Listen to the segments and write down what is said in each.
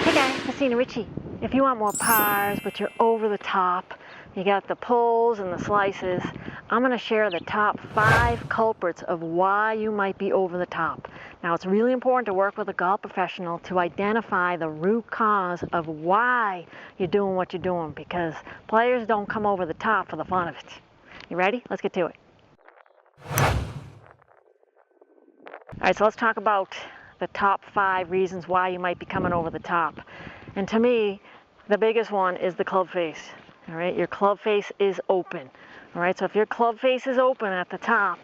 Hey guys, Christina Ritchie. If you want more pars, but you're over the top, you got the pulls and the slices, I'm going to share the top 5 culprits of why you might be over the top. Now, it's really important to work with a golf professional to identify the root cause of why you're doing what you're doing, because players don't come over the top for the fun of it. You ready? Let's get to it. All right, so let's talk about the top 5 reasons why you might be coming over the top. And to me, the biggest one is the club face. All right, your club face is open. All right, so if your club face is open at the top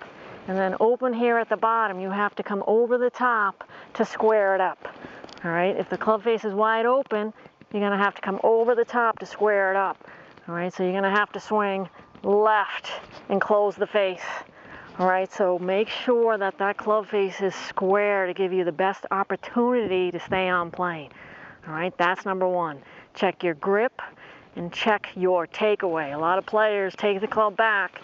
and then open here at the bottom, you have to come over the top to square it up. All right, if the club face is wide open, you're going to have to come over the top to square it up. All right, so you're going to have to swing left and close the face. All right, so make sure that that club face is square to give you the best opportunity to stay on plane. All right, that's number 1. Check your grip and check your takeaway. A lot of players take the club back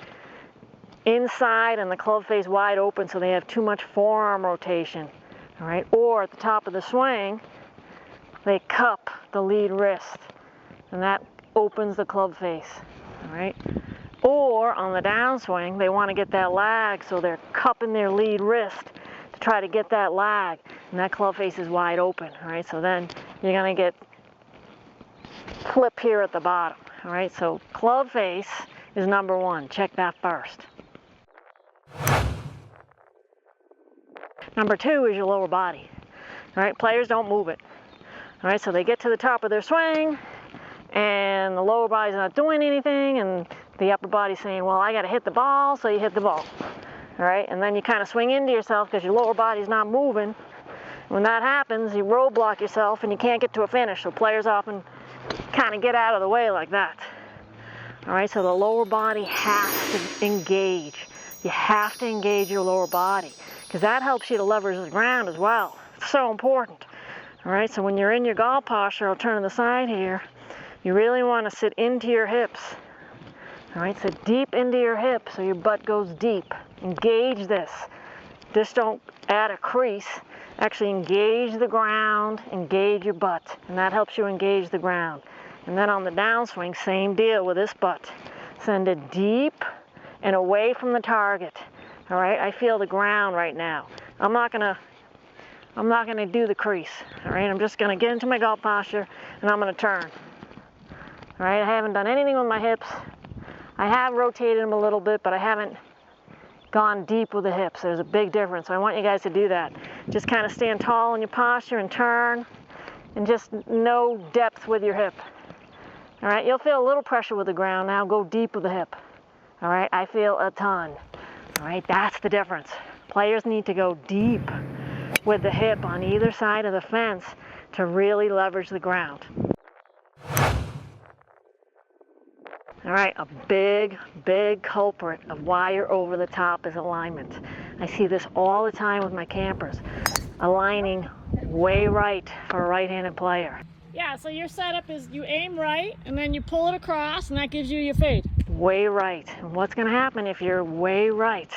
inside and the club face wide open, so they have too much forearm rotation. All right, or at the top of the swing, they cup the lead wrist, and that opens the club face. All right. Or on the downswing, they want to get that lag, so they're cupping their lead wrist to try to get that lag, and that club face is wide open. All right, so then you're going to get flip here at the bottom. All right, so club face is number 1. Check that first. Number 2 is your lower body. All right, players don't move it. All right, so they get to the top of their swing, and the lower body's not doing anything, and the upper body's saying, well, I got to hit the ball, so you hit the ball. All right, and then you kind of swing into yourself because your lower body's not moving. When that happens, you roadblock yourself and you can't get to a finish, so players often kind of get out of the way like that. All right, so the lower body has to engage. You have to engage your lower body because that helps you to leverage the ground as well. It's so important. All right, so when you're in your golf posture, I'll turn to the side here, you really want to sit into your hips. All right, so deep into your hips so your butt goes deep. Engage this. Just don't add a crease. Actually engage the ground, engage your butt, and that helps you engage the ground. And then on the downswing, same deal with this butt. Send it deep and away from the target. All right, I feel the ground right now. I'm not gonna do the crease. All right, I'm just gonna get into my golf posture and I'm gonna turn. All right, I haven't done anything with my hips. I have rotated them a little bit, but I haven't gone deep with the hips. There's a big difference. So I want you guys to do that. Just kind of stand tall in your posture and turn, and just no depth with your hip. All right, you'll feel a little pressure with the ground. Now go deep with the hip. All right, I feel a ton. All right, that's the difference. Players need to go deep with the hip on either side of the fence to really leverage the ground. All right, a big culprit of why you're over the top is alignment. I see this all the time with my campers. Aligning way right for a right-handed player. Yeah, so your setup is you aim right, and then you pull it across, and that gives you your fade. Way right. And what's going to happen if you're way right?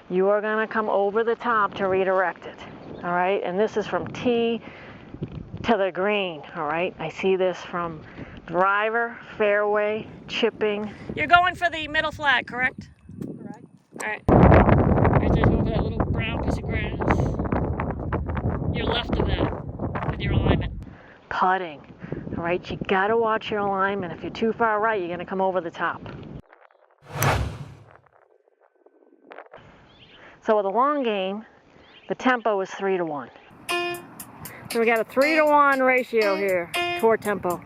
You are going to come over the top to redirect it. All right, and this is from tee to the green. All right, I see this from driver, fairway, chipping. You're going for the middle flag, correct? Correct. All right. Right there, over that little brown piece of grass. You're left of that with your alignment. Putting. All right, you got to watch your alignment. If you're too far right, you're going to come over the top. So with a long game, the tempo is 3-to-1. So we got a 3-to-1 ratio here toward tempo.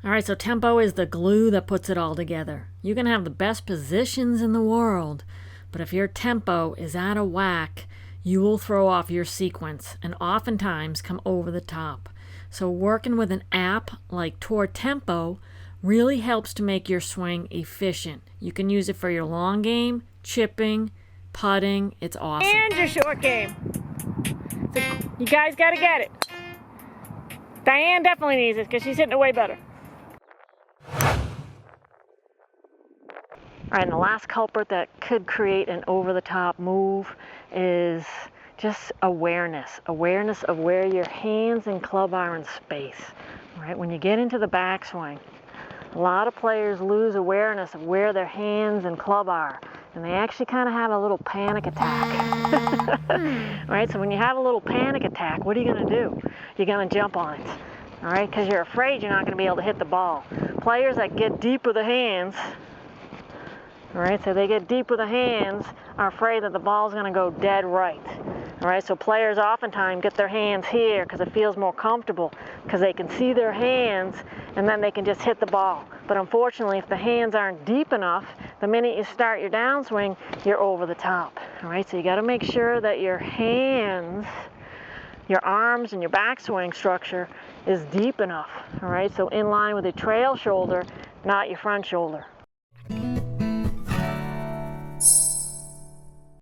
All right, so tempo is the glue that puts it all together. You can have the best positions in the world, but if your tempo is out of whack, you will throw off your sequence and oftentimes come over the top. So working with an app like Tour Tempo really helps to make your swing efficient. You can use it for your long game, chipping, putting. It's awesome. And your short game. So you guys got to get it. Diane definitely needs it because she's hitting it way better. All right, and the last culprit that could create an over-the-top move is just awareness of where your hands and club are in space. Right? When you get into the backswing, a lot of players lose awareness of where their hands and club are, and they actually kind of have a little panic attack. Right? So when you have a little panic attack, what are you going to do? You're going to jump on it. All right? Because you're afraid you're not going to be able to hit the ball. Players that get deep with the hands, all right, so they get deep with the hands, are afraid that the ball's going to go dead right. All right, so players oftentimes get their hands here because it feels more comfortable, because they can see their hands and then they can just hit the ball. But unfortunately, if the hands aren't deep enough, the minute you start your downswing, you're over the top. All right, so you got to make sure that your hands, your arms, and your backswing structure is deep enough. All right, so in line with your trail shoulder, not your front shoulder.